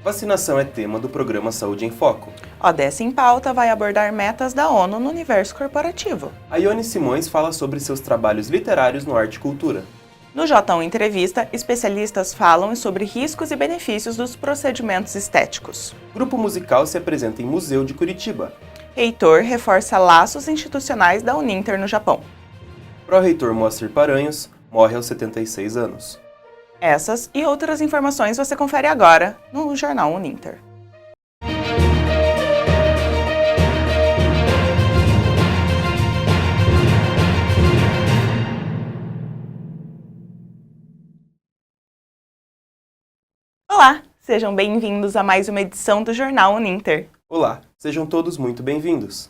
Vacinação é tema do programa Saúde em Foco. ODS em Pauta vai abordar metas da ONU no universo corporativo. A Ione Simões fala sobre seus trabalhos literários no Arte e Cultura. No Jotão Entrevista, especialistas falam sobre riscos e benefícios dos procedimentos estéticos. Grupo musical se apresenta em Museu de Curitiba. Reitor reforça laços institucionais da Uninter no Japão. Pró-reitor Moacir Paranhos morre aos 76 anos. Essas e outras informações você confere agora no Jornal Uninter. Olá, sejam bem-vindos a mais uma edição do Jornal Uninter. Olá, sejam todos muito bem-vindos.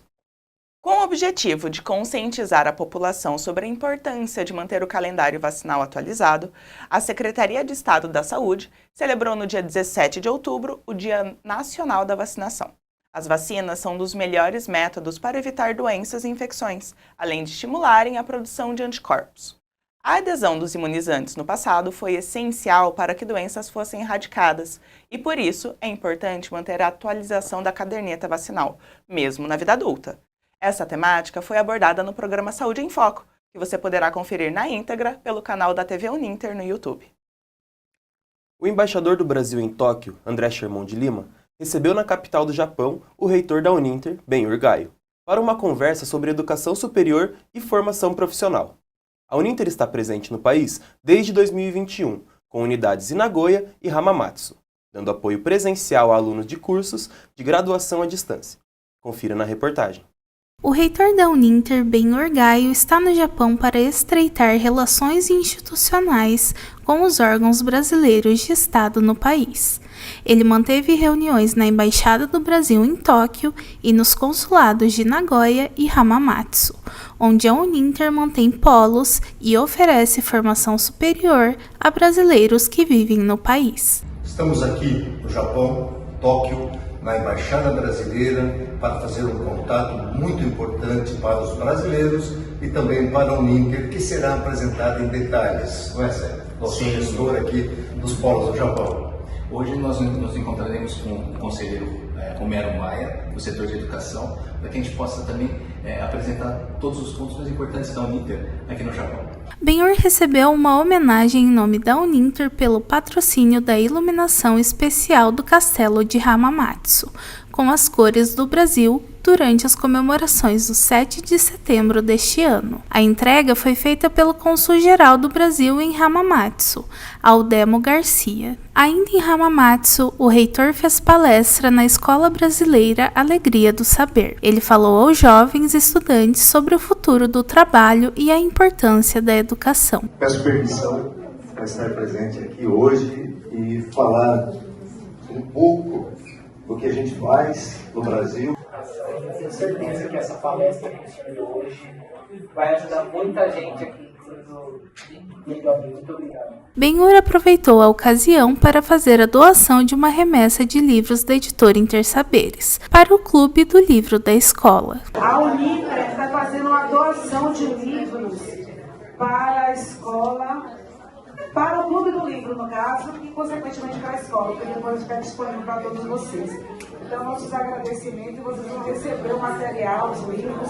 Com o objetivo de conscientizar a população sobre a importância de manter o calendário vacinal atualizado, a Secretaria de Estado da Saúde celebrou no dia 17 de outubro o Dia Nacional da Vacinação. As vacinas são um dos melhores métodos para evitar doenças e infecções, além de estimularem a produção de anticorpos. A adesão dos imunizantes no passado foi essencial para que doenças fossem erradicadas e, por isso, é importante manter a atualização da caderneta vacinal, mesmo na vida adulta. Essa temática foi abordada no programa Saúde em Foco, que você poderá conferir na íntegra pelo canal da TV Uninter no YouTube. O embaixador do Brasil em Tóquio, André Sherman de Lima, recebeu na capital do Japão o reitor da Uninter, Ben-Hur Gaio, para uma conversa sobre educação superior e formação profissional. A Uninter está presente no país desde 2021, com unidades em Nagoya e Hamamatsu, dando apoio presencial a alunos de cursos de graduação à distância. Confira na reportagem. O reitor da Uninter, Ben-Hur Gaio, está no Japão para estreitar relações institucionais com os órgãos brasileiros de Estado no país. Ele manteve reuniões na Embaixada do Brasil em Tóquio e nos consulados de Nagoya e Hamamatsu, onde a Uninter mantém polos e oferece formação superior a brasileiros que vivem no país. Estamos aqui no Japão, Tóquio, na Embaixada Brasileira, para fazer um contato muito importante para os brasileiros e também para a Uninter, que será apresentada em detalhes, não é, Sérgio? Nosso gestor aqui dos polos do Japão. Hoje nós nos encontraremos com o conselheiro Romero Maia, do setor de educação, para que a gente possa também apresentar todos os pontos mais importantes da Uninter aqui no Japão. Ben-Hur recebeu uma homenagem em nome da Uninter pelo patrocínio da iluminação especial do Castelo de Hamamatsu, com as cores do Brasil, durante as comemorações do 7 de setembro deste ano. A entrega foi feita pelo cônsul-geral do Brasil em Hamamatsu, Aldemo Garcia. Ainda em Hamamatsu, o reitor fez palestra na Escola Brasileira Alegria do Saber. Ele falou aos jovens estudantes sobre o futuro do trabalho e a importância da educação. Peço permissão para estar presente aqui hoje e falar um pouco do que a gente faz no Brasil. Eu tenho certeza que essa palestra que a gente viu hoje vai ajudar muita gente aqui. Muito obrigado. Ben-Hur aproveitou a ocasião para fazer a doação de uma remessa de livros da editora Intersaberes para o Clube do Livro da Escola. A Uninter está fazendo uma doação de livros para a escola, para o Clube do Livro, no caso, e consequentemente para a escola, porque depois ficar disponível para todos vocês. Então, nossos agradecimentos, vocês vão receber o material, os livros.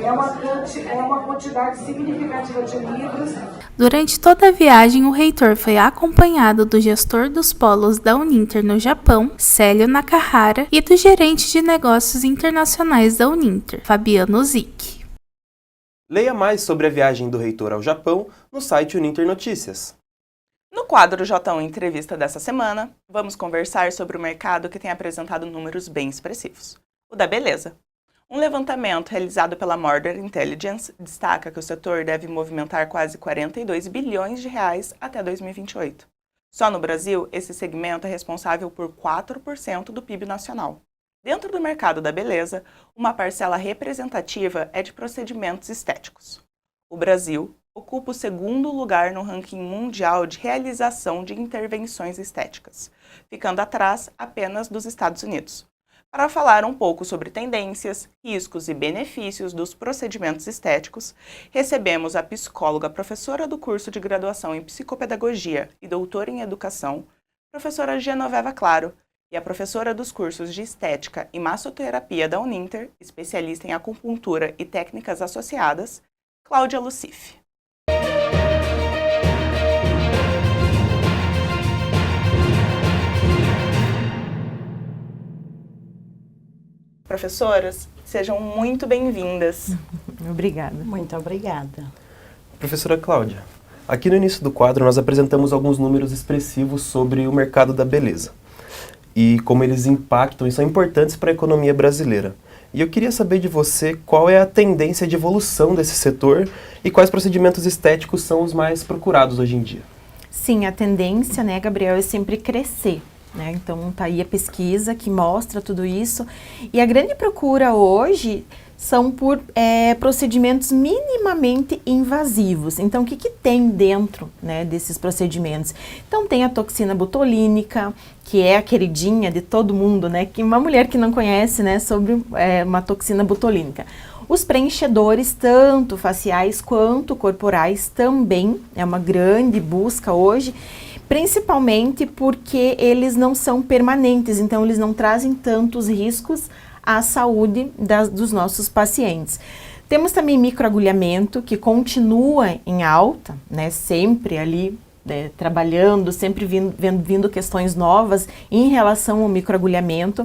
É uma quantidade significativa de livros. Durante toda a viagem, o reitor foi acompanhado do gestor dos polos da Uninter no Japão, Célio Nakahara, e do gerente de negócios internacionais da Uninter, Fabiano Zic. Leia mais sobre a viagem do reitor ao Japão no site Uninter Notícias. No quadro Jotão Entrevista dessa semana, vamos conversar sobre o mercado que tem apresentado números bem expressivos, o da beleza. Um levantamento realizado pela Mordor Intelligence destaca que o setor deve movimentar quase 42 bilhões de reais até 2028. Só no Brasil, esse segmento é responsável por 4% do PIB nacional. Dentro do mercado da beleza, uma parcela representativa é de procedimentos estéticos. O Brasil ocupa o segundo lugar no ranking mundial de realização de intervenções estéticas, ficando atrás apenas dos Estados Unidos. Para falar um pouco sobre tendências, riscos e benefícios dos procedimentos estéticos, recebemos a psicóloga, professora do curso de graduação em psicopedagogia e doutora em educação, professora Genoveva Claro, e a professora dos cursos de Estética e Massoterapia da Uninter, especialista em acupuntura e técnicas associadas, Cláudia Lucif. Professoras, sejam muito bem-vindas. Obrigada. Muito obrigada. Professora Cláudia, aqui no início do quadro nós apresentamos alguns números expressivos sobre o mercado da beleza e como eles impactam e são importantes para a economia brasileira. E eu queria saber de você qual é a tendência de evolução desse setor e quais procedimentos estéticos são os mais procurados hoje em dia. Sim, a tendência, né, Gabriel, é sempre crescer. Né? Então, tá aí a pesquisa que mostra tudo isso. E a grande procura hoje são por procedimentos minimamente invasivos. Então, o que que tem dentro, né, desses procedimentos? Então, tem a toxina botulínica, que é a queridinha de todo mundo, né? Que uma mulher que não conhece, né, sobre uma toxina botulínica. Os preenchedores, tanto faciais quanto corporais, também é uma grande busca hoje, principalmente porque eles não são permanentes, então eles não trazem tantos riscos à saúde dos nossos pacientes. Temos também microagulhamento, que continua em alta, né, sempre ali trabalhando, sempre vindo questões novas em relação ao microagulhamento.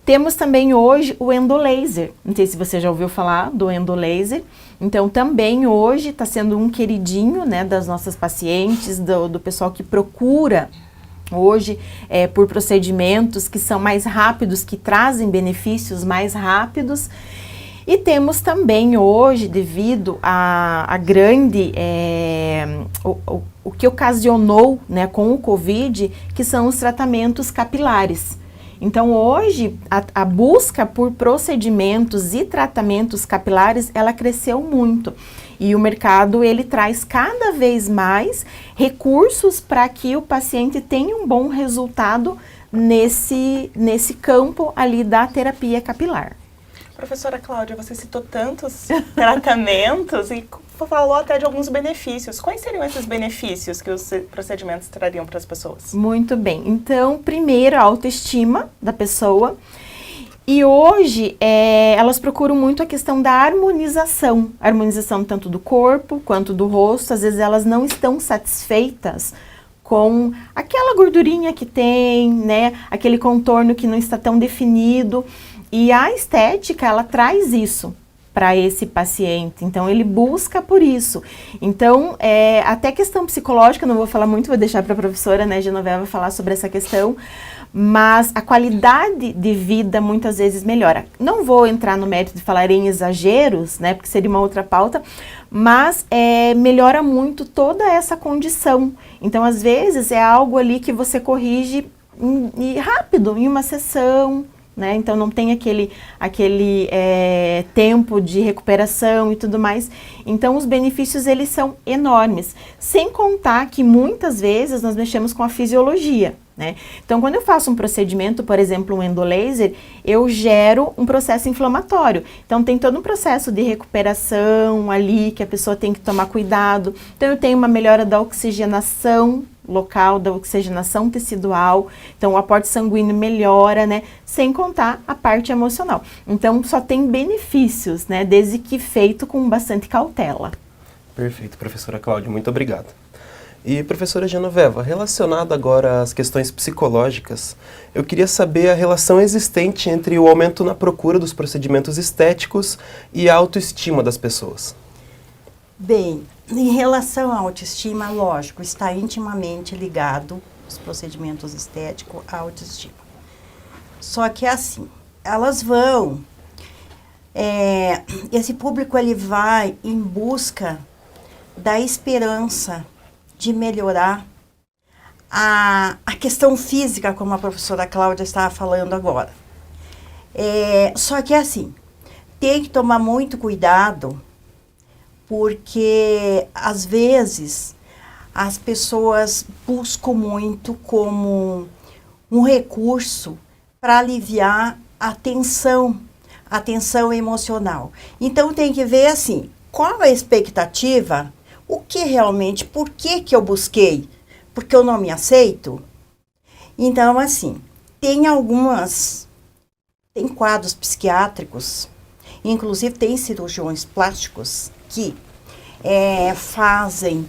Temos também hoje o endolaser, não sei se você já ouviu falar do endolaser, então também hoje está sendo um queridinho, né, das nossas pacientes, do pessoal que procura hoje por procedimentos que são mais rápidos, que trazem benefícios mais rápidos. E temos também hoje, devido a grande, o que ocasionou, né, com o Covid, que são os tratamentos capilares. Então, hoje, a busca por procedimentos e tratamentos capilares, ela cresceu muito. E o mercado, ele traz cada vez mais recursos para que o paciente tenha um bom resultado nesse campo ali da terapia capilar. Professora Cláudia, você citou tantos tratamentos e falou até de alguns benefícios. Quais seriam esses benefícios que os procedimentos trariam para as pessoas? Muito bem. Então, primeiro, a autoestima da pessoa. E hoje, elas procuram muito a questão da harmonização. Harmonização tanto do corpo quanto do rosto. Às vezes, elas não estão satisfeitas com aquela gordurinha que tem, né? Aquele contorno que não está tão definido. E a estética, ela traz isso para esse paciente, então ele busca por isso. Então, até questão psicológica, não vou falar muito, vou deixar para a professora, né, Genoveva, falar sobre essa questão, mas a qualidade de vida muitas vezes melhora. Não vou entrar no mérito de falar em exageros, né, porque seria uma outra pauta, mas melhora muito toda essa condição. Então, às vezes, é algo ali que você corrige rápido, em uma sessão, né? Então não tem aquele tempo de recuperação e tudo mais. Então os benefícios, eles são enormes, sem contar que muitas vezes nós mexemos com a fisiologia, né? Então quando eu faço um procedimento, por exemplo um endolaser, eu gero um processo inflamatório, então tem todo um processo de recuperação ali que a pessoa tem que tomar cuidado. Então eu tenho uma melhora da oxigenação local, da oxigenação tecidual, então o aporte sanguíneo melhora, né, sem contar a parte emocional. Então só tem benefícios, né, desde que feito com bastante cautela. Perfeito, professora Cláudia, muito obrigado. E professora Genoveva, relacionado agora às questões psicológicas, eu queria saber a relação existente entre o aumento na procura dos procedimentos estéticos e a autoestima das pessoas. Bem, em relação à autoestima, lógico, está intimamente ligado os procedimentos estéticos à autoestima. Só que assim, elas vão, esse público ele vai em busca da esperança de melhorar a questão física, como a professora Cláudia estava falando agora. Só que assim, tem que tomar muito cuidado, porque às vezes as pessoas buscam muito como um recurso para aliviar a tensão emocional. Então tem que ver assim, qual a expectativa, o que realmente, por que eu busquei? Porque eu não me aceito? Então assim, Tem quadros psiquiátricos, inclusive tem cirurgiões plásticos que fazem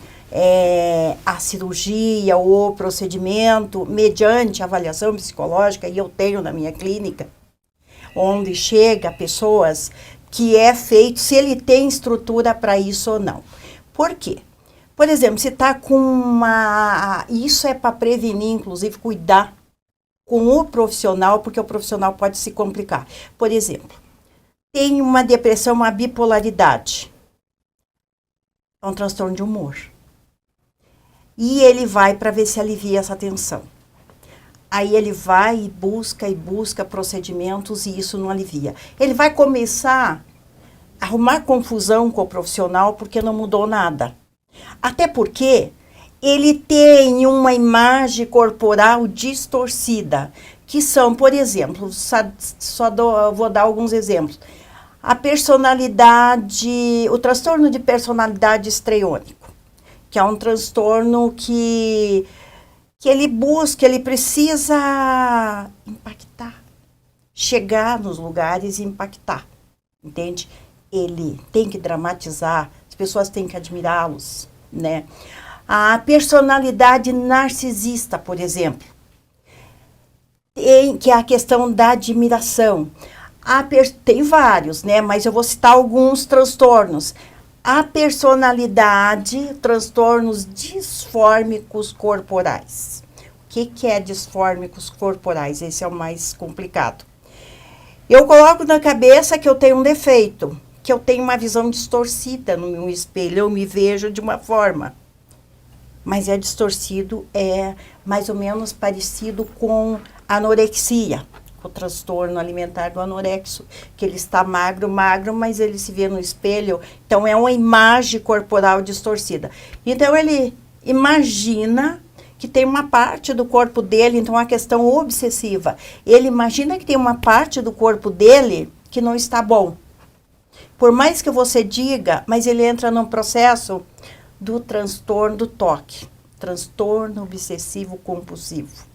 a cirurgia ou o procedimento mediante avaliação psicológica, e eu tenho na minha clínica, onde chega pessoas que é feito se ele tem estrutura para isso ou não. Por quê? Por exemplo, se está com isso é para prevenir, inclusive, cuidar com o profissional, porque o profissional pode se complicar. Por exemplo, tem uma depressão, uma bipolaridade. É um transtorno de humor. E ele vai para ver se alivia essa tensão. Aí ele vai e busca procedimentos e isso não alivia. Ele vai começar a arrumar confusão com o profissional porque não mudou nada. Até porque ele tem uma imagem corporal distorcida, que são, por exemplo, vou dar alguns exemplos. A personalidade, o transtorno de personalidade estreiônico, que é um transtorno que ele busca, ele precisa impactar, chegar nos lugares e impactar, entende? Ele tem que dramatizar, as pessoas têm que admirá-los, né? A personalidade narcisista, por exemplo, que é a questão da admiração. Tem vários, né? Mas eu vou citar alguns transtornos. A personalidade, transtornos disfórmicos corporais. O que é disfórmicos corporais? Esse é o mais complicado. Eu coloco na cabeça que eu tenho um defeito, que eu tenho uma visão distorcida no meu espelho, eu me vejo de uma forma. Mas é distorcido, é mais ou menos parecido com anorexia, o transtorno alimentar do anorexo, que ele está magro, mas ele se vê no espelho, então é uma imagem corporal distorcida. Então ele imagina que tem uma parte do corpo dele, então a questão obsessiva, ele imagina que tem uma parte do corpo dele que não está bom. Por mais que você diga, mas ele entra num processo do transtorno do TOC, transtorno obsessivo compulsivo.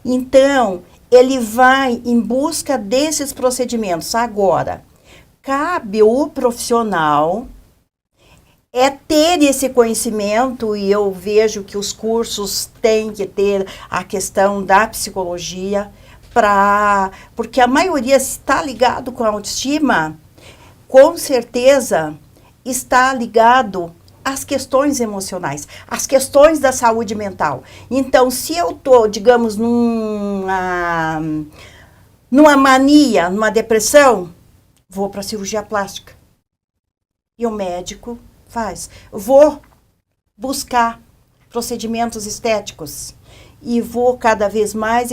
Então, ele vai em busca desses procedimentos. Agora, cabe o profissional ter esse conhecimento, e eu vejo que os cursos têm que ter a questão da psicologia, porque a maioria está ligado com a autoestima, com certeza está ligado às questões emocionais, às questões da saúde mental. Então, se eu estou, digamos, numa mania, numa depressão, vou para a cirurgia plástica. E o médico faz. Vou buscar procedimentos estéticos. E vou cada vez mais,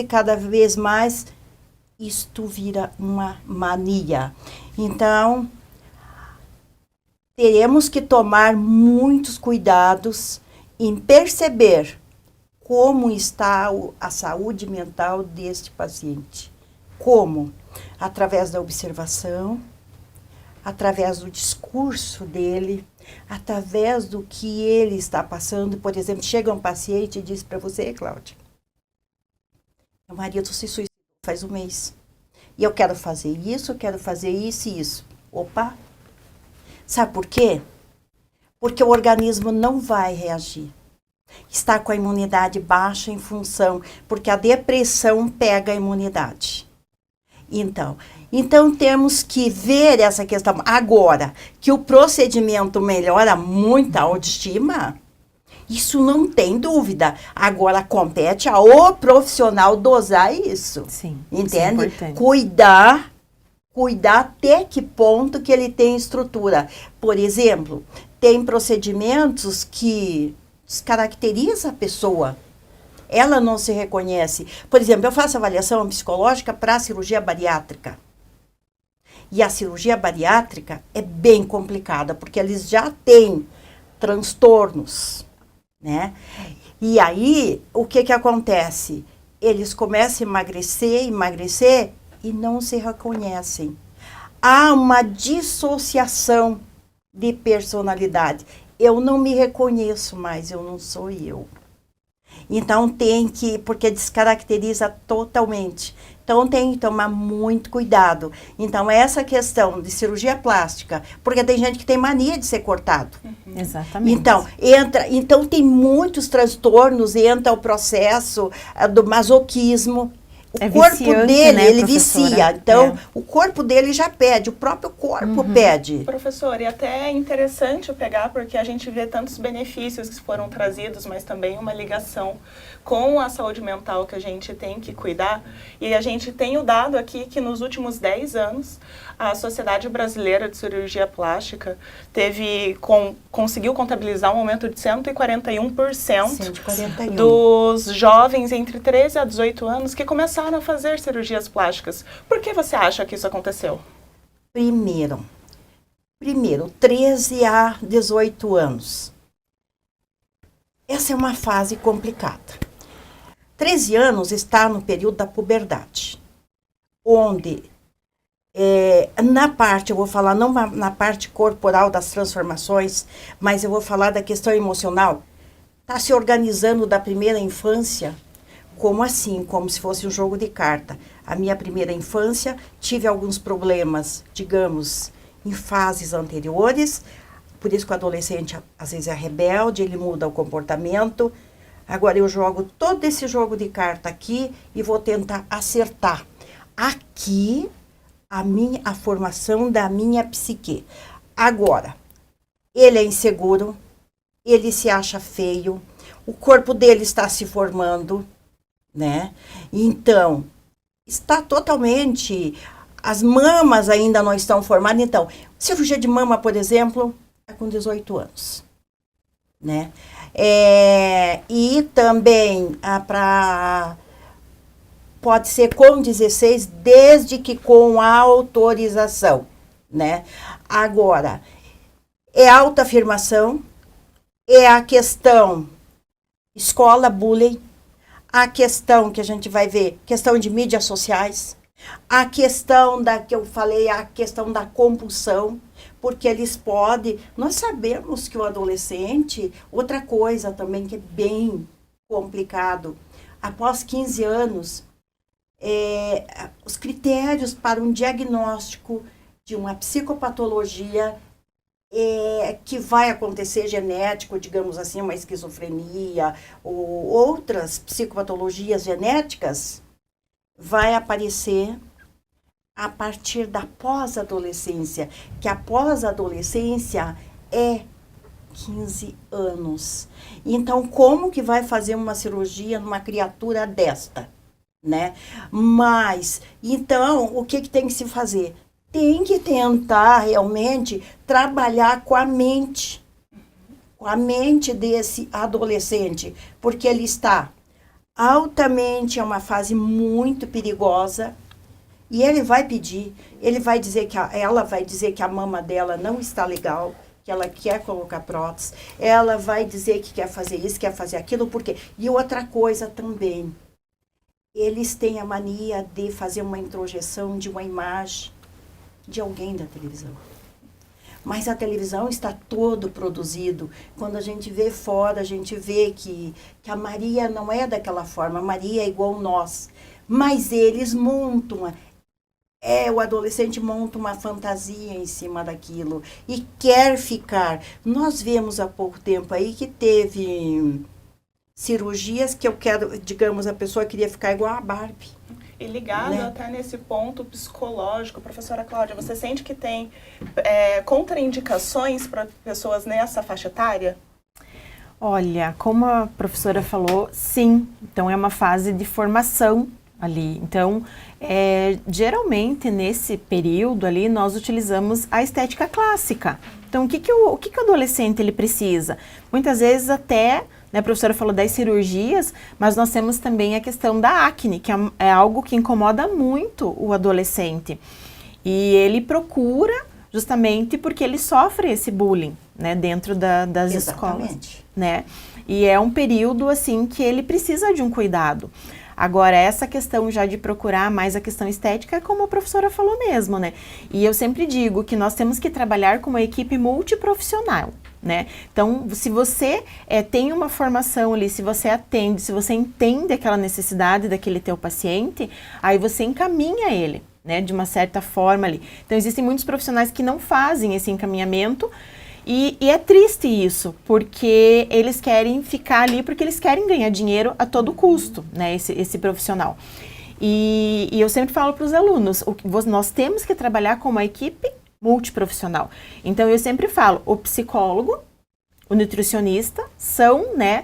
isto vira uma mania. Então, teremos que tomar muitos cuidados em perceber como está a saúde mental deste paciente. Como? Através da observação, através do discurso dele, através do que ele está passando. Por exemplo, chega um paciente e diz para você, Cláudia, meu marido se suicidou faz um mês. E eu quero fazer isso e isso. Opa! Sabe por quê? Porque o organismo não vai reagir. Está com a imunidade baixa em função, porque a depressão pega a imunidade. Então temos que ver essa questão. Agora, que o procedimento melhora muito a autoestima, isso não tem dúvida. Agora, compete ao profissional dosar isso. Sim, entende? Isso é importante. Cuidar até que ponto que ele tem estrutura. Por exemplo, tem procedimentos que descaracterizam a pessoa. Ela não se reconhece. Por exemplo, eu faço avaliação psicológica para a cirurgia bariátrica. E a cirurgia bariátrica é bem complicada, porque eles já têm transtornos, né? E aí, o que acontece? Eles começam a emagrecer e não se reconhecem. Há uma dissociação de personalidade. Eu não me reconheço mais, eu não sou eu. Então tem que, porque descaracteriza totalmente. Então tem que tomar muito cuidado. Então essa questão de cirurgia plástica, porque tem gente que tem mania de ser cortado. Exatamente. Então tem muitos transtornos, entra o processo do masoquismo. O corpo viciante, dele, né, ele professora? vicia. Então, o corpo dele já pede, o próprio corpo pede. Professor, e até é interessante eu pegar, porque a gente vê tantos benefícios que foram trazidos, mas também uma ligação com a saúde mental que a gente tem que cuidar. E a gente tem o dado aqui que nos últimos 10 anos, a Sociedade Brasileira de Cirurgia Plástica conseguiu contabilizar um aumento de 141% dos jovens entre 13 a 18 anos que começaram a fazer cirurgias plásticas. Por que você acha que isso aconteceu? Primeiro, 13 a 18 anos. Essa é uma fase complicada. 13 anos está no período da puberdade, onde, eu vou falar não na parte corporal das transformações, mas eu vou falar da questão emocional, está se organizando da primeira infância, como se fosse um jogo de carta. A minha primeira infância, tive alguns problemas, digamos, em fases anteriores, por isso que o adolescente, às vezes, é rebelde, ele muda o comportamento. Agora eu jogo todo esse jogo de carta aqui e vou tentar acertar. Aqui, a formação da minha psique. Agora, ele é inseguro, ele se acha feio, o corpo dele está se formando, né? Então, está totalmente... As mamas ainda não estão formadas. Então, cirurgia de mama, por exemplo, é com 18 anos, né? E também pode ser com 16, desde que com autorização, né? Agora, é autoafirmação, é a questão escola, bullying, a questão que a gente vai ver, questão de mídias sociais, a questão que eu falei, a questão da compulsão, porque eles podem... Nós sabemos que o adolescente, outra coisa também que é bem complicado, após 15 anos, os critérios para um diagnóstico de uma psicopatologia que vai acontecer genético, digamos assim, uma esquizofrenia ou outras psicopatologias genéticas, vai aparecer a partir da pós-adolescência, que a pós-adolescência é 15 anos. Então, como que vai fazer uma cirurgia numa criatura desta, né? Mas, então, o que tem que se fazer? Tem que tentar realmente trabalhar com a mente desse adolescente, porque ele está altamente, é uma fase muito perigosa, e ele vai pedir, ela vai dizer que a mama dela não está legal, que ela quer colocar prótese, ela vai dizer que quer fazer isso, quer fazer aquilo, porque... E outra coisa também, eles têm a mania de fazer uma introjeção de uma imagem de alguém da televisão. Mas a televisão está todo produzido. Quando a gente vê fora, a gente vê que a Maria não é daquela forma, a Maria é igual nós. Mas eles montam... o adolescente monta uma fantasia em cima daquilo e quer ficar. Nós vemos há pouco tempo aí que teve cirurgias que digamos, a pessoa queria ficar igual a Barbie. E ligado, né, até nesse ponto psicológico, professora Cláudia, você sente que tem contraindicações para pessoas nessa faixa etária? Olha, como a professora falou, sim. Então, é uma fase de formação ali. Então, geralmente, nesse período ali, nós utilizamos a estética clássica. Então, o que o adolescente ele precisa? Muitas vezes até, né, a professora falou das cirurgias, mas nós temos também a questão da acne, que é algo que incomoda muito o adolescente. E ele procura justamente porque ele sofre esse bullying, né, dentro das escolas, né? E é um período, assim, que ele precisa de um cuidado. Agora, essa questão já de procurar mais a questão estética, como a professora falou mesmo, né? E eu sempre digo que nós temos que trabalhar com uma equipe multiprofissional. né? Então, se você tem uma formação ali, se você atende, se você entende aquela necessidade daquele teu paciente, aí você encaminha ele, né, de uma certa forma ali. Então, existem muitos profissionais que não fazem esse encaminhamento e é triste isso, porque eles querem ficar ali porque eles querem ganhar dinheiro a todo custo, né, esse profissional. E eu sempre falo para os alunos, nós temos que trabalhar com uma equipe multiprofissional. Então, eu sempre falo, o psicólogo, o nutricionista são, né,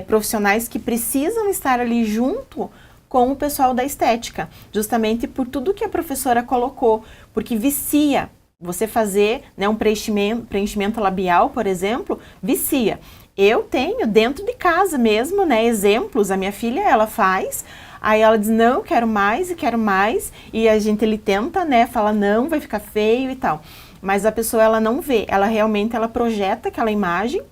profissionais que precisam estar ali junto com o pessoal da estética, justamente por tudo que a professora colocou, porque vicia. Você fazer, né, um preenchimento labial, por exemplo, vicia. Eu tenho dentro de casa mesmo, né, exemplos, a minha filha, ela faz, aí ela diz, não, quero mais, e a gente, ele tenta, né, fala, não, vai ficar feio e tal. Mas a pessoa, ela não vê, ela realmente, ela projeta aquela imagem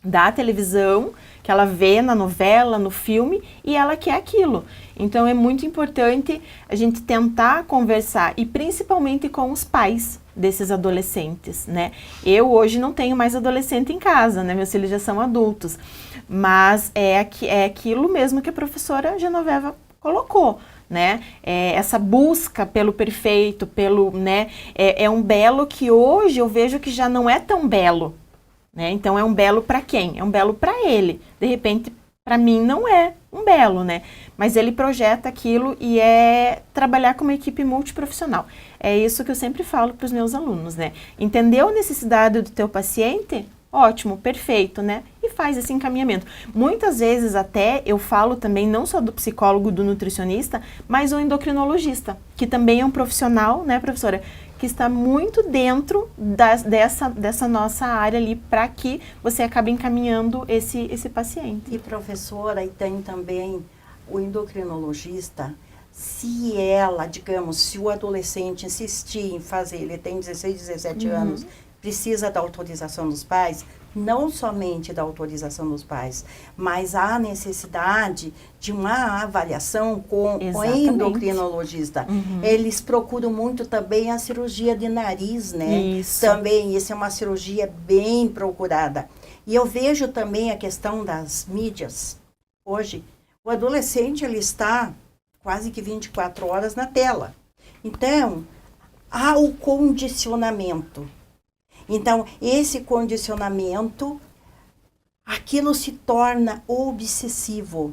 da televisão, que ela vê na novela, no filme, e ela quer aquilo. Então, é muito importante a gente tentar conversar, e principalmente com os pais desses adolescentes, né? Eu hoje não tenho mais adolescente em casa, né? Meus filhos já são adultos, mas é aquilo mesmo que a professora Genoveva colocou, né? Essa busca pelo perfeito, né? É um belo que hoje eu vejo que já não é tão belo, né? Então, é um belo para quem? É um belo para ele. De repente, para mim, não é um belo, né? Mas ele projeta aquilo e trabalhar com uma equipe multiprofissional. É isso que eu sempre falo para os meus alunos, né? Entendeu a necessidade do teu paciente? Ótimo, perfeito, né? E faz esse encaminhamento. Muitas vezes até eu falo também não só do psicólogo, do nutricionista, mas o endocrinologista, que também é um profissional, né, professora, que está muito dentro dessa nossa área ali para que você acabe encaminhando esse paciente. E professora, e tem também o endocrinologista, se ela, digamos, se o adolescente insistir em fazer, ele tem 16, 17 anos, precisa da autorização dos pais, não somente da autorização dos pais, mas há necessidade de uma avaliação com o endocrinologista. Eles procuram muito também a cirurgia de nariz, né? Isso. Também, isso é uma cirurgia bem procurada. E eu vejo também a questão das mídias. Hoje, o adolescente, ele está quase que 24 horas na tela. Então, há o condicionamento. Então, esse condicionamento, aquilo se torna obsessivo.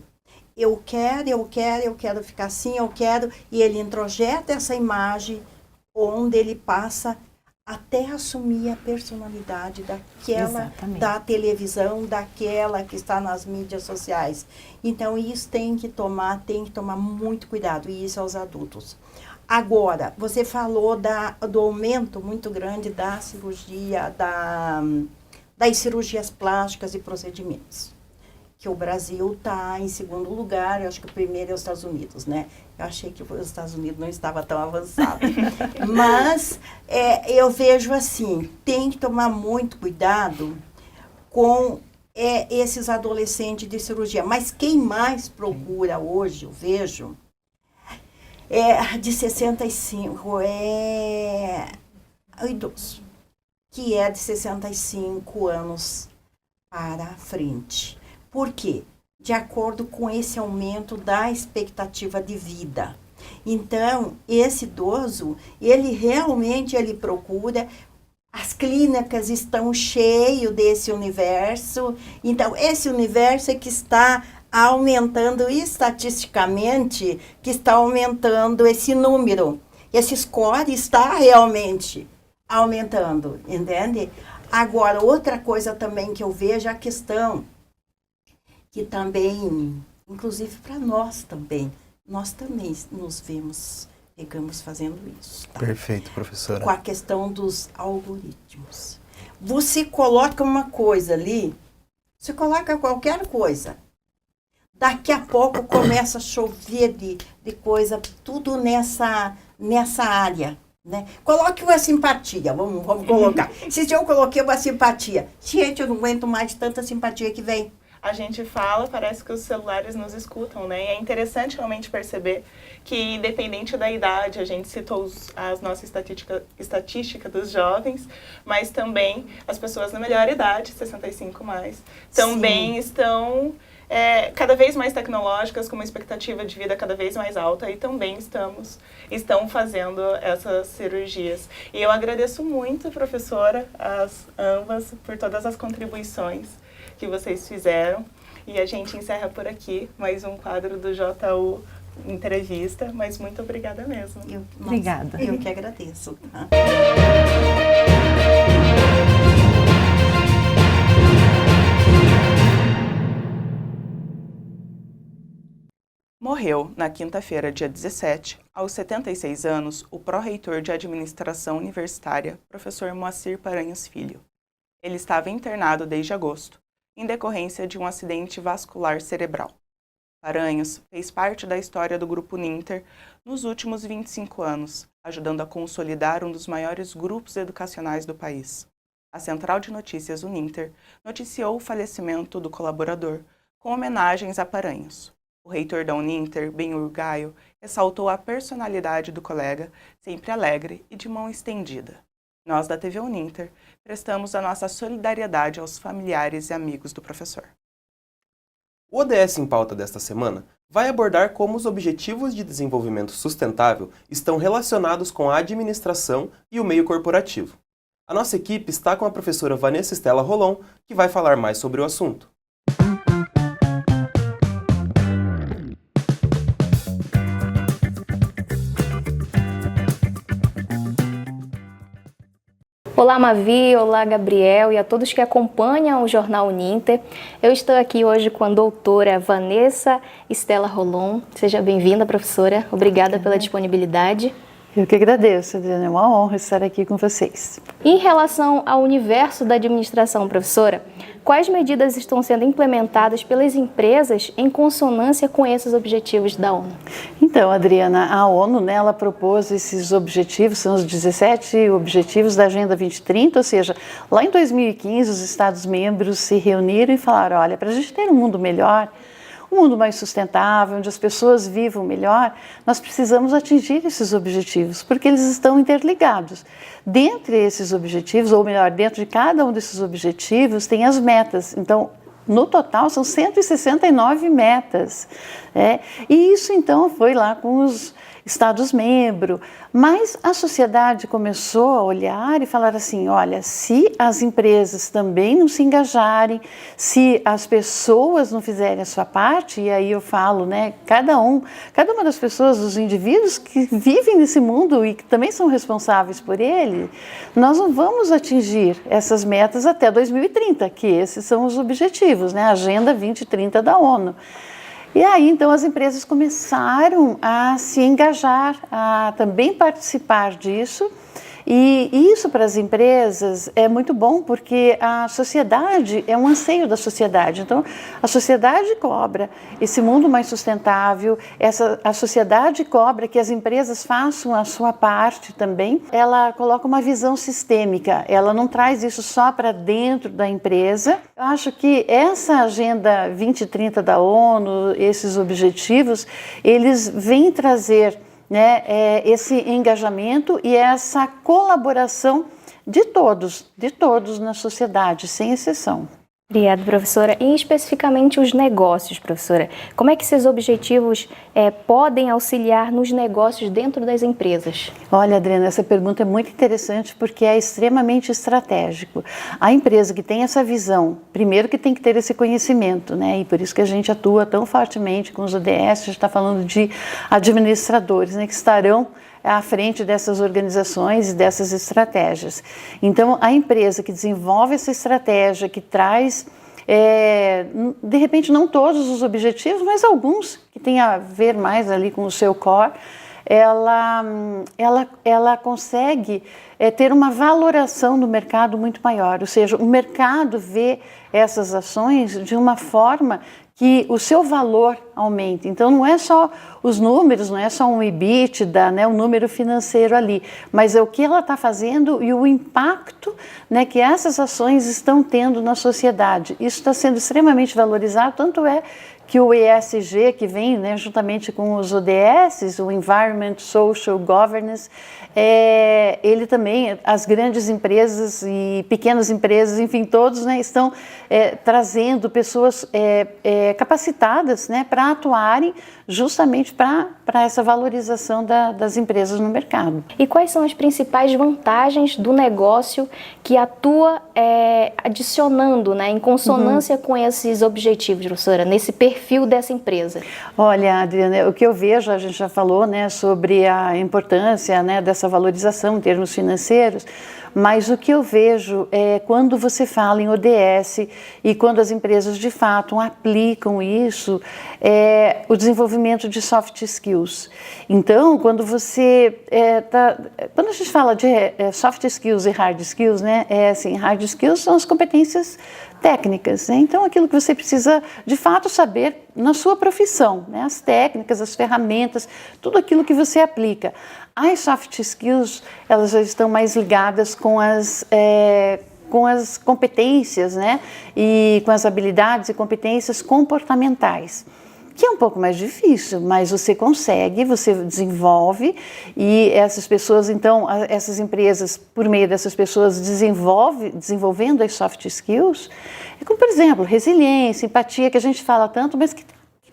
Eu quero ficar assim, e ele introjeta essa imagem onde ele passa até assumir a personalidade daquela, da televisão, daquela que está nas mídias sociais. Então, isso tem que tomar muito cuidado, e isso aos adultos. Agora, você falou do aumento muito grande da cirurgia, das cirurgias plásticas e procedimentos. Que o Brasil está em segundo lugar, eu acho que o primeiro é os Estados Unidos, né? Eu achei que os Estados Unidos não estava tão avançado. Mas eu vejo assim, tem que tomar muito cuidado com esses adolescentes de cirurgia. Mas quem mais procura hoje, eu vejo, de 65, o idoso, que é de 65 anos para frente. Por quê? De acordo com esse aumento da expectativa de vida. Então, esse idoso, ele realmente procura, as clínicas estão cheias desse universo, então esse universo é que está aumentando estatisticamente, que está aumentando esse número. Esse score está realmente aumentando, entende? Agora, outra coisa também que eu vejo é a questão que também, inclusive para nós também nos pegamos fazendo isso. Tá? Perfeito, professora. Com a questão dos algoritmos. Você coloca uma coisa ali, você coloca qualquer coisa, daqui a pouco começa a chover de coisa, tudo nessa área. Né? Coloque uma simpatia, vamos colocar. Se eu coloquei uma simpatia, gente, eu não aguento mais de tanta simpatia que vem. a gente fala, parece que os celulares nos escutam, né? E é interessante realmente perceber que, independente da idade, a gente citou as nossas estatísticas dos jovens, mas também as pessoas na melhor idade, 65 mais, também estão cada vez mais tecnológicas, com uma expectativa de vida cada vez mais alta, e também estão fazendo essas cirurgias. E eu agradeço muito, professora, ambas, por todas as contribuições que vocês fizeram. E a gente encerra por aqui mais um quadro do JU Entrevista, mas muito obrigada mesmo. Obrigada. Eu que agradeço. Morreu, na quinta-feira, dia 17, aos 76 anos, o pró-reitor de Administração Universitária, professor Moacir Paranhos Filho. Ele estava internado desde agosto, em decorrência de um acidente vascular cerebral. Paranhos fez parte da história do Grupo Uninter nos últimos 25 anos, ajudando a consolidar um dos maiores grupos educacionais do país. A Central de Notícias Uninter noticiou o falecimento do colaborador, com homenagens a Paranhos. O reitor da Uninter, Benhur Gaio, ressaltou a personalidade do colega, sempre alegre e de mão estendida. Nós, da TV Uninter, prestamos a nossa solidariedade aos familiares e amigos do professor. O ODS em Pauta desta semana vai abordar como os Objetivos de Desenvolvimento Sustentável estão relacionados com a administração e o meio corporativo. A nossa equipe está com a professora Vanessa Estela Rolon, que vai falar mais sobre o assunto. Olá, Mavi, olá, Gabriel e a todos que acompanham o Jornal Uninter. Eu estou aqui hoje com a doutora Vanessa Estela Rolon. Seja bem-vinda, professora. Obrigada pela disponibilidade. Eu que agradeço, Adriana. É uma honra estar aqui com vocês. Em relação ao universo da administração, professora, quais medidas estão sendo implementadas pelas empresas em consonância com esses objetivos da ONU? Então, Adriana, a ONU, ela propôs esses objetivos, são os 17 objetivos da Agenda 2030, ou seja, lá em 2015 os Estados-membros se reuniram e falaram, olha, para a gente ter um mundo melhor, um mundo mais sustentável, onde as pessoas vivam melhor, nós precisamos atingir esses objetivos, porque eles estão interligados. Dentre esses objetivos, ou melhor, dentro de cada um desses objetivos, tem as metas. Então, no total, são 169 metas. E isso, então, foi lá com os Estados-membros, mas a sociedade começou a olhar e falar assim, olha, se as empresas também não se engajarem, se as pessoas não fizerem a sua parte, e aí eu falo, né, cada uma das pessoas, dos indivíduos que vivem nesse mundo e que também são responsáveis por ele, nós não vamos atingir essas metas até 2030, que esses são os objetivos, né, a Agenda 2030 da ONU. E aí, então, as empresas começaram a se engajar, a também participar disso. E isso para as empresas é muito bom, porque a sociedade é um anseio da sociedade. Então, a sociedade cobra esse mundo mais sustentável, a sociedade cobra que as empresas façam a sua parte também. Ela coloca uma visão sistêmica, ela não traz isso só para dentro da empresa. Eu acho que essa Agenda 2030 da ONU, esses objetivos, eles vêm trazer esse engajamento e essa colaboração de todos na sociedade, sem exceção. Obrigada, professora. E especificamente os negócios, professora. Como é que esses objetivos podem auxiliar nos negócios dentro das empresas? Olha, Adriana, essa pergunta é muito interessante porque é extremamente estratégico. A empresa que tem essa visão, primeiro que tem que ter esse conhecimento, né? E por isso que a gente atua tão fortemente com os ODS, a gente está falando de administradores, né, que estarão à frente dessas organizações e dessas estratégias. Então, a empresa que desenvolve essa estratégia, que traz, de repente, não todos os objetivos, mas alguns que têm a ver mais ali com o seu core, ela consegue ter uma valoração no mercado muito maior, ou seja, o mercado vê essas ações de uma forma que o seu valor aumente. Então, não é só os números, não é só um EBITDA, né, um número financeiro ali, mas é o que ela está fazendo e o impacto, né, que essas ações estão tendo na sociedade. Isso está sendo extremamente valorizado, tanto é que o ESG, que vem, né, juntamente com os ODS, o Environment, Social, Governance, ele também, as grandes empresas e pequenas empresas, enfim, todos, né, estão trazendo pessoas capacitadas, né, para atuarem justamente para essa valorização das empresas no mercado. E quais são as principais vantagens do negócio que atua adicionando, né, em consonância com esses objetivos, professora, nesse perfil dessa empresa? Olha, Adriana, o que eu vejo, a gente já falou, né, sobre a importância, né, dessa valorização em termos financeiros, mas o que eu vejo é quando você fala em ODS e quando as empresas de fato aplicam isso, o desenvolvimento de soft skills. Então, quando você quando a gente fala de soft skills e hard skills, né, assim, hard skills são as competências técnicas, né? Então aquilo que você precisa de fato saber na sua profissão, né? As técnicas, as ferramentas, tudo aquilo que você aplica. As soft skills, elas já estão mais ligadas com as competências, né? E com as habilidades e competências comportamentais, que é um pouco mais difícil, mas você consegue, você desenvolve, e essas pessoas, então, essas empresas, por meio dessas pessoas, desenvolvendo as soft skills, como, por exemplo, resiliência, empatia, que a gente fala tanto, mas que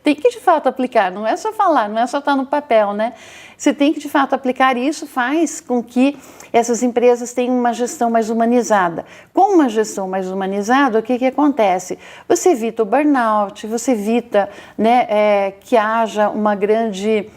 tem que, de fato, aplicar, não é só falar, não é só estar no papel, né? Você tem que, de fato, aplicar, e isso faz com que essas empresas tenham uma gestão mais humanizada. Com uma gestão mais humanizada, o que acontece? Você evita o burnout, você evita, né, que haja uma grande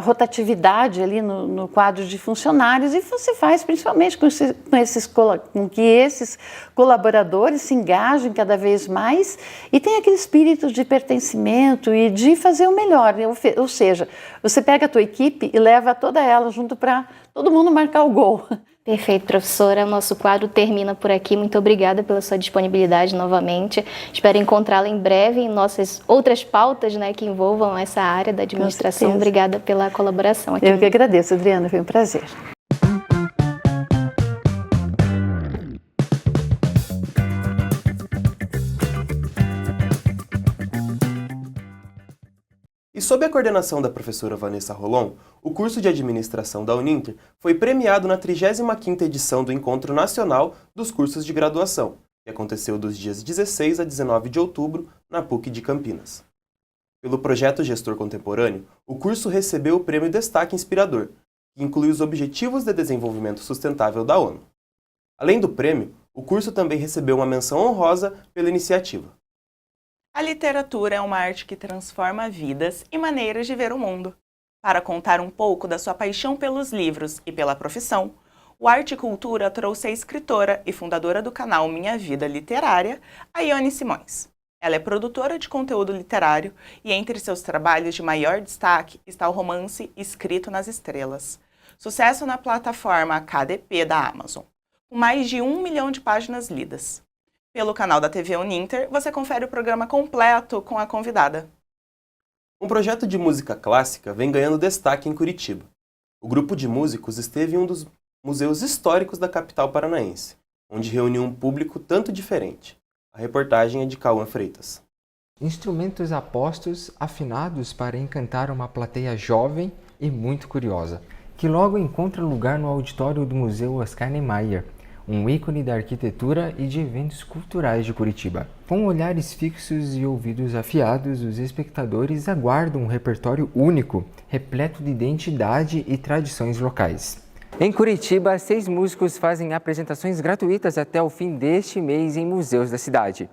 rotatividade ali no quadro de funcionários, e você faz principalmente com que esses colaboradores se engajem cada vez mais e tenham aquele espírito de pertencimento e de fazer o melhor, ou seja, você pega a tua equipe e leva toda ela junto para todo mundo marcar o gol. Perfeito, professora. O nosso quadro termina por aqui. Muito obrigada pela sua disponibilidade novamente. Espero encontrá-la em breve em nossas outras pautas, né, que envolvam essa área da administração. Obrigada pela colaboração aqui. Eu que agradeço, Adriana. Foi um prazer. E sob a coordenação da professora Vanessa Rolon, o curso de administração da Uninter foi premiado na 35ª edição do Encontro Nacional dos Cursos de Graduação, que aconteceu dos dias 16 a 19 de outubro na PUC de Campinas. Pelo projeto Gestor Contemporâneo, o curso recebeu o prêmio Destaque Inspirador, que inclui os Objetivos de Desenvolvimento Sustentável da ONU. Além do prêmio, o curso também recebeu uma menção honrosa pela iniciativa. A literatura é uma arte que transforma vidas e maneiras de ver o mundo. Para contar um pouco da sua paixão pelos livros e pela profissão, o Arte e Cultura trouxe a escritora e fundadora do canal Minha Vida Literária, a Ione Simões. Ela é produtora de conteúdo literário e entre seus trabalhos de maior destaque está o romance Escrito nas Estrelas, sucesso na plataforma KDP da Amazon, com mais de 1 milhão de páginas lidas. Pelo canal da TV Uninter, você confere o programa completo com a convidada. Um projeto de música clássica vem ganhando destaque em Curitiba. O grupo de músicos esteve em um dos museus históricos da capital paranaense, onde reuniu um público tanto diferente. A reportagem é de Cauã Freitas. Instrumentos apostos, afinados para encantar uma plateia jovem e muito curiosa, que logo encontra lugar no auditório do Museu Oscar Niemeyer, um ícone da arquitetura e de eventos culturais de Curitiba. Com olhares fixos e ouvidos afiados, os espectadores aguardam um repertório único, repleto de identidade e tradições locais. Em Curitiba, 6 músicos fazem apresentações gratuitas até o fim deste mês em museus da cidade,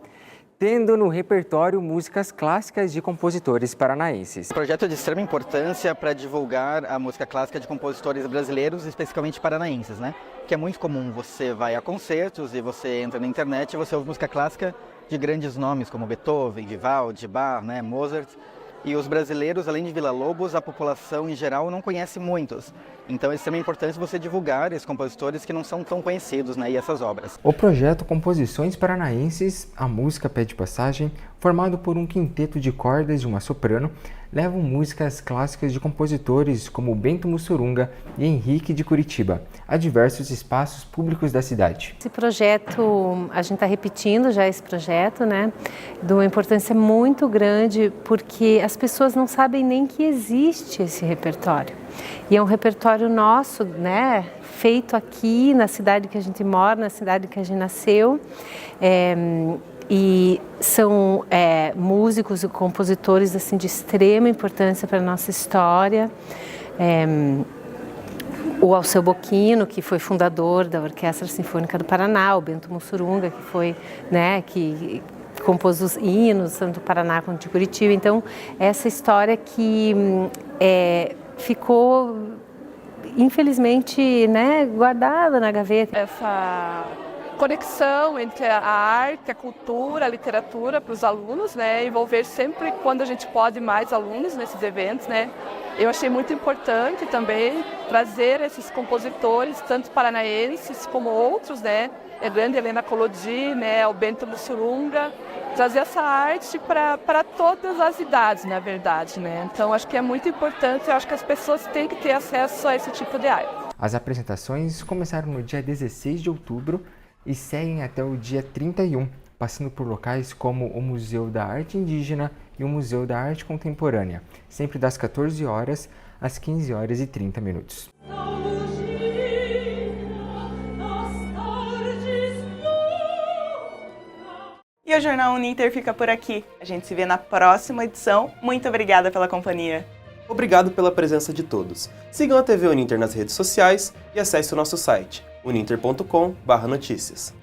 tendo no repertório músicas clássicas de compositores paranaenses. O projeto é de extrema importância para divulgar a música clássica de compositores brasileiros, especificamente paranaenses, né? Que é muito comum, você vai a concertos e você entra na internet e você ouve música clássica de grandes nomes como Beethoven, Vivaldi, Bach, né, Mozart. E os brasileiros, além de Villa Lobos, a população em geral não conhece muitos. Então é extremamente importante você divulgar esses compositores que não são tão conhecidos, né, e essas obras. O projeto Composições Paranaenses, a música pede passagem, formado por um quinteto de cordas e uma soprano, levam músicas clássicas de compositores como Bento Mussurunga e Henrique de Curitiba a diversos espaços públicos da cidade. Esse projeto, a gente está repetindo já esse projeto, né, de uma importância muito grande, porque as pessoas não sabem nem que existe esse repertório. E é um repertório nosso, né, feito aqui na cidade que a gente mora, na cidade que a gente nasceu. E são músicos e compositores assim, de extrema importância para a nossa história. O Alceu Bocchino, que foi fundador da Orquestra Sinfônica do Paraná, o Bento Mussurunga, que foi, né, que compôs os hinos, tanto do Paraná quanto de Curitiba. Então, essa história que ficou, infelizmente, né, guardada na gaveta. Essa conexão entre a arte, a cultura, a literatura para os alunos, né, envolver sempre quando a gente pode mais alunos nesses eventos, né. Eu achei muito importante também trazer esses compositores, tanto paranaenses como outros, né, a grande Helena Collodi, né, o Bento Mussurunga, trazer essa arte para todas as idades, na verdade, né. Então acho que é muito importante, eu acho que as pessoas têm que ter acesso a esse tipo de arte. As apresentações começaram no dia 16 de outubro e seguem até o dia 31, passando por locais como o Museu da Arte Indígena e o Museu da Arte Contemporânea, sempre das 14 horas às 15 horas e 30 minutos. E o Jornal Uninter fica por aqui. A gente se vê na próxima edição. Muito obrigada pela companhia. Obrigado pela presença de todos. Sigam a TV Uninter nas redes sociais e acesse o nosso site uninter.com/notícias.